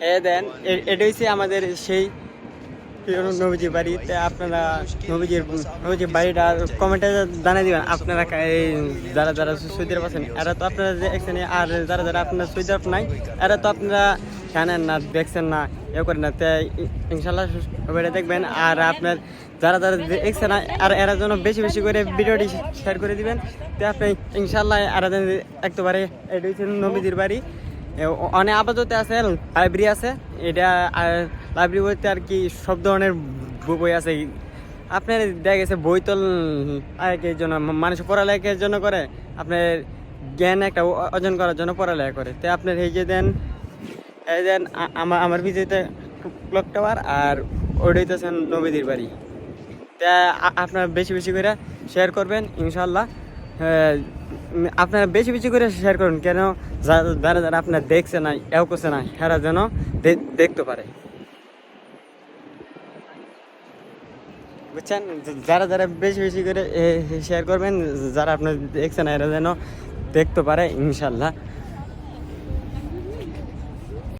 দেন এটা হচ্ছে আমাদের সেই নবীজির বাড়িতে। আপনারা নবীজির বাড়িটা কমেন্টে জানিয়ে দিবেন। আপনারা যারা যারা সৌদি আরব আছেন এরা তো আপনারা দেখছেন, আর যারা যারা আপনার সৌদি আরব নাই এরা তো আপনারা জানেন না, দেখছেন না, এ করেন না। তাই ইনশাল্লাহ সবাই দেখবেন। আর আপনার যারা যারা দেখছেন না আর এরা যেন বেশি বেশি করে ভিডিওটি শেয়ার করে দিবেন। তো আপনি ইনশাল্লাহ এরা যেন একবারে এটা হচ্ছে নবীজির বাড়ি। অনেক আপাতত আছে, লাইব্রেরি আছে। এটা লাইব্রেরি বলতে আর কি সব ধরনের বই আছে। আপনার দেখা গেছে বই তো এর জন্য মানুষ পড়ালেখার জন্য করে, আপনার জ্ঞান একটা অর্জন করার জন্য পড়ালেখা করে। তো আপনার এই দেন আমার বিজয়তে ক্লক টাওয়ার আর ওইটাই তো আছেন নবীদের বাড়ি। তা আপনারা বেশি বেশি করে শেয়ার করবেন ইনশাল্লাহ। আপনারা বেশি বেশি করে শেয়ার করুন, কেন যারা যারা আপনার দেখছে না এও করছে না এরা যেন দেখতে পারে, বুঝছেন। যারা যারা বেশি বেশি করে শেয়ার করবেন, যারা আপনার দেখছে না এরা যেন দেখতে পারে ইনশাল্লাহ।